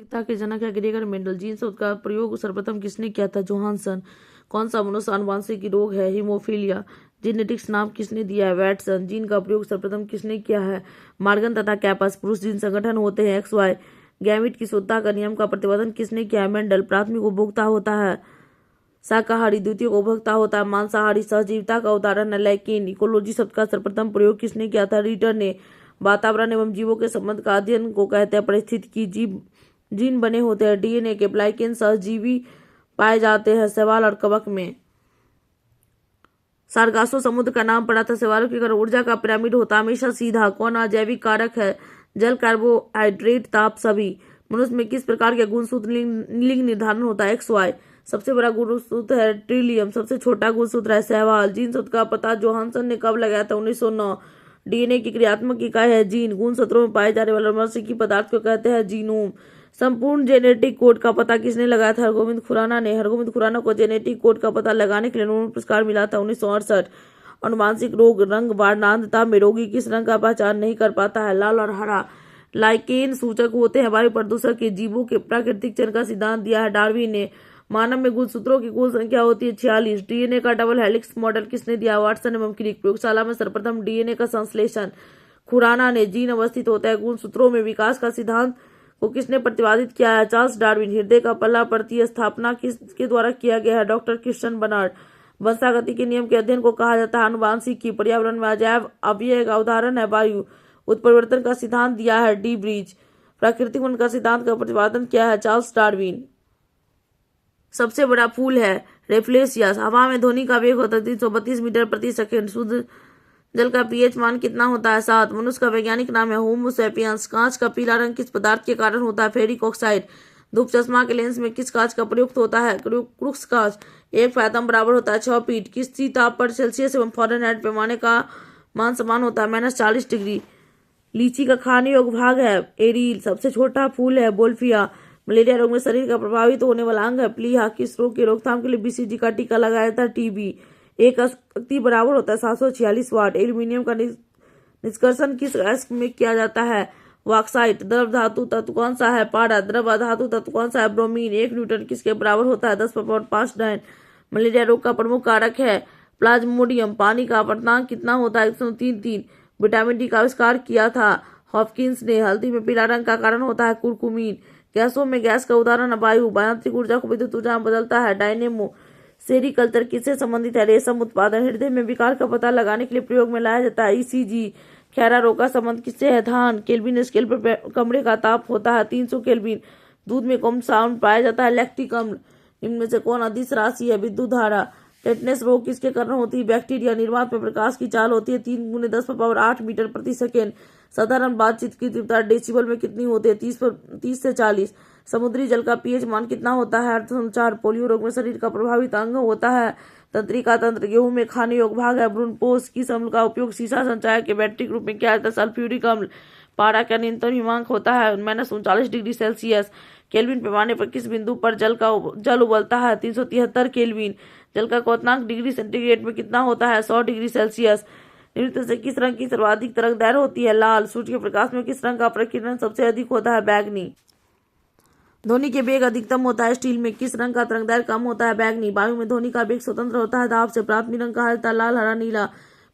भौतिकता के जनक है Gregor Mendel. Gene शब्द का प्रयोग सर्वप्रथम किसने किया था? जोहानसन। कौन सा मनुष्य आनुवंशिक रोग है? हीमोफीलिया। जेनेटिक्स नाम किसने दिया है? वैटसन। जीन का प्रयोग सर्वप्रथम किसने किया है? मार्गन तथा कैपस। पुरुष जीन संगठन होते हैं XY। गैमिट की शुद्धता का नियम का प्रतिपादन किसने किया है? मेंडल। प्राथमिक उपभोक्ता होता है शाकाहारी, द्वितीय उपभोक्ता होता है मांसाहारी। सहजीविता का उदाहरण है लैकेन। इकोलॉजी शब्द का सर्वप्रथम प्रयोग किसने किया था? रीटर ने। वातावरण एवं जीवों के संबंध का अध्ययन को कहते हैं पारिस्थितिकी। जीव जीन बने होते हैं DNA के। ब्लाइकेन सहजीवी पाए जाते हैं शैवाल और कवक में। सारगासो समुद्र का नाम पड़ा था शैवालों के कारण। ऊर्जा का पिरामिड होता हमेशा सीधा। कौन अजैविक कारक है? जल, कार्बोहाइड्रेट, ताप सभी। मनुष्य में किस प्रकार के गुणसूत्र लिंग निर्धारण होता है? XY। सबसे बड़ा गुणसूत्र है ट्रिलियम। सबसे छोटा गुणसूत्र है शैवाल। जीन शब्द का पता जोहानसन ने कब लगाया था? 1909। DNA की क्रियात्मक इकाई है जीन। गुणसूत्रों में पाए जाने वाले अनुवंशिकी पदार्थ को कहते हैं जीनोम। संपूर्ण जेनेटिक कोड का पता किसने लगाया था? हरगोविंद खुराना ने। हरगोविंद खुराना को जेनेटिक कोड का पता लगाने के लिए नोबेल पुरस्कार मिला था 1968। अनुवांशिक रोग रंग वर्णांधता में रोगी किस रंग का पहचान नहीं कर पाता है? लाल और हरा। लाइकेन सूचक होते हैं वायु प्रदूषण के। जीवों के प्राकृतिक चयन का सिद्धांत दिया है डार्विन ने। मानव में गुणसूत्रों की कुल संख्या होती है 46। DNA का डबल हेलिक्स मॉडल किसने दिया? वाटसन एवं क्रिक। प्रयोगशाला में सर्वप्रथम DNA का संश्लेषण खुराना ने। जीन अवस्थित होता है गुणसूत्रों में। विकास का सिद्धांत को किसने प्रतिपादित किया है? Charles Darwin. हृदय का पल्ला प्रतिस्थापना किसके द्वारा किया गया है? Doctor Christian Bernard. वंशागति के नियम के अध्ययन को कहा जाता है आनुवांशिकी। पर्यावरण में अजैव अवयव का उदाहरण है वायु। उत्परिवर्तन का सिद्धांत दिया है डी ब्रिज। प्राकृतिक वर्ण का सिद्धांत का प्रतिपादन किया है चार्ल्स डार्विन। सबसे बड़ा फूल है रेफ्लेसियस। हवा में ध्वनि का वेग होता है 332 मीटर प्रति सेकेंड। शुद्ध जल का pH मान कितना होता है? 7। मनुष्य का वैज्ञानिक नाम है होमो सैपियंस। कांच का पीला रंग किस पदार्थ के कारण होता है? Ferric oxide. धूप चश्मा के लेंस में किस कांच का प्रयुक्त होता है? क्रुक्स कांच। 1 फैथम बराबर होता है 6 फीट। किसी ताप पर सेल्सियस एवं फ़ारेनहाइट पैमाने का मान समान होता है -40 डिग्री। लीची का खाने योग्य भाग है एरील। सबसे छोटा फूल है बोल्फिया। मलेरिया रोग में शरीर का प्रभावित होने वाला अंग है प्लीहा। किस रोग की रोकथाम के लिए BCG का टीका लगाया था? TB। एक शक्ति बराबर होता है 746 वाट। एल्यूमिनियम का निष्कर्षण किस गैस में किया जाता है? बॉक्साइट। द्रव धातु तत्व कौन सा है? पारा। द्रव धातु तत्व कौन सा है? ब्रोमीन। 1 न्यूटन किसके बराबर होता है? 10⁵ डायन। मलेरिया रोग का प्रमुख कारक है प्लाज्मोडियम। पानी का अपवर्तनांक कितना होता है? 133। विटामिन D का आविष्कार किया था हॉपकिंस ने। हल्दी में पीला रंग का कारण होता है कुरकुमीन। गैसों में गैस का उदाहरण है वायु। यांत्रिक ऊर्जा को विद्युत ऊर्जा में बदलता है डायनेमो। सेरीकल्चर किससे संबंधित है? रेशम उत्पादन। हृदय में विकार का पता लगाने के लिए प्रयोग में लाया जाता है ECG। खैरा रोग का संबंध किससे है? धान। केल्विन स्केल पर कमरे का ताप होता है 300 केल्विन। दूध में कौन सा अम्ल पाया जाता है? लैक्टिक अम्ल। इनमें से कौन अदिश राशि है? विद्युत धारा। टेटनेस रोग किसके कारण होती है? बैक्टीरिया। निर्वात में प्रकाश की चाल होती है 3 × 10⁸ मीटर प्रति सेकेंड। साधारण बातचीत की तीव्रता डेसिबल में कितनी होती है? 30 से 40। समुद्री जल का pH मान कितना होता है? 8.4। पोलियो रोग में शरीर का प्रभावित अंग होता है तंत्रिका तंत्र। गेहूं में खाने योग्य भाग है भ्रूणपोष। किस अम्ल का उपयोग शीशा संचायक के बैटरी के रूप में किया जाता है? सल्फ्यूरिक अम्ल। पारा का न्यूनतम हिमांक होता है -39 डिग्री सेल्सियस। केल्विन पैमाने पर किस बिंदु पर जल उबलता है? 373 केल्विन। जल का क्वथनांक डिग्री सेंटीग्रेड में कितना होता है? 100 डिग्री सेल्सियस। निम्न से किस रंग की सर्वाधिक तरंगदैर्घ्य होती है? लाल। सूर्य के प्रकाश में किस रंग का प्रकीर्णन सबसे अधिक होता है? बैगनी। ध्वनि के वेग अधिकतम होता है स्टील में। किस रंग का तरंगदैर्घ्य कम होता है? बैगनी। वायु में ध्वनि का वेग स्वतंत्र होता है दाब से। प्राथमिक रंग कहा जाता है लाल, हरा, नीला।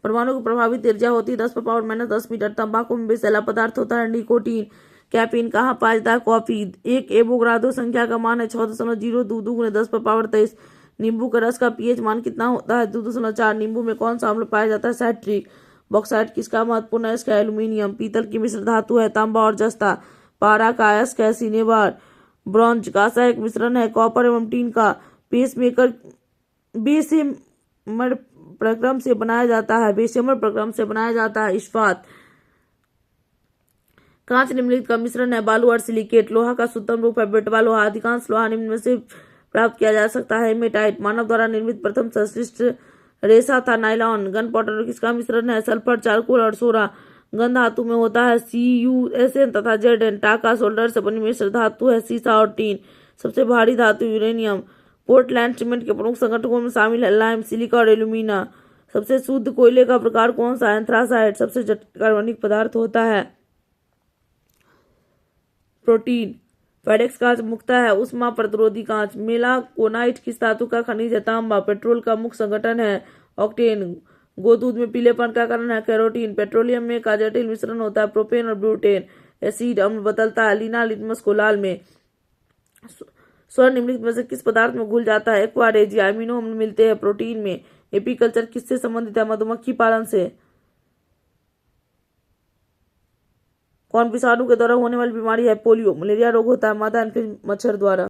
परमाणु को प्रभावित ऊर्जा होती है 10⁻⁻10 मीटर। तंबाकू में विषैला पदार्थ होता है निकोटीन। कैफीन कहाँ पाया जाता है? कॉफी। 1 एवोगाड्रो संख्या का मान है 6.022 × 10⁻23। नींबू के रस का pH मान कितना होता है? 2.4। नींबू में कौन सा अम्ल पाया जाता है? साइट्रिक। बॉक्साइट किसका महत्वपूर्ण है? इसका एल्यूमिनियम। पीतल की मिश्र धातु है तांबा और जस्ता। पारा का अयस्क है सिनेबार। ब्रॉन्ज का एक मिश्रण है कॉपर एवं टिन का। पेसमेकर बेशेमर प्रक्रम से बनाया जाता है। बेशेमर प्रक्रम से बनाया जाता है इस्पात। कांच निम्नलिखित का मिश्रण है बालू और सिलिकेट। लोहा का शुद्धतम रूप है बेटवा लोहा। अधिकांश लोहा निम्न में से प्राप्त किया जा सकता है हेमेटाइट। मानव द्वारा निर्मित प्रथम संश्लिष्ट रेशा था नायलॉन। गन पाउडर किसका मिश्रण है? सल्फर, चारकोल और सोरा। गन धातु में होता है CuSN तथा Zn। टाका सोल्डर से बनी मिश्र धातु है सीसा और टीन। सबसे भारी धातु यूरेनियम। पोर्टलैंड सीमेंट के प्रमुख संगठकों में शामिल है लाइम, सिलिका और एल्यूमिना। सबसे शुद्ध कोयले का प्रकार कौन सा है? एंथ्रासाइट। सबसे जटिल कार्बनिक पदार्थ होता है प्रोटीन। फेडेक्स कांच मुक्त है उष्मा प्रतिरोधी कांच। मेलाकोनाइट किस धातु का खनिज है? तांबा। पेट्रोल का मुख्य संगठन है ऑक्टेन। गोदूध में पीलेपन का कारण है कैरोटीन। पेट्रोलियम में का जटिल मिश्रण होता है प्रोपेन और ब्यूटेन। एसिड अम्ल बदलता है लीना लिटमस को लाल में। स्वर्ण निम्नलिखित में से किस पदार्थ में घुल जाता है? Aqua regia. अमीनो अम्ल मिलते हैं प्रोटीन में। एपीकल्चर किससे संबंधित है? मधुमक्खी पालन से। कौन विषाणु के द्वारा होने वाली बीमारी है? पोलियो। मलेरिया रोग होता है मादा एंफिस मच्छर द्वारा।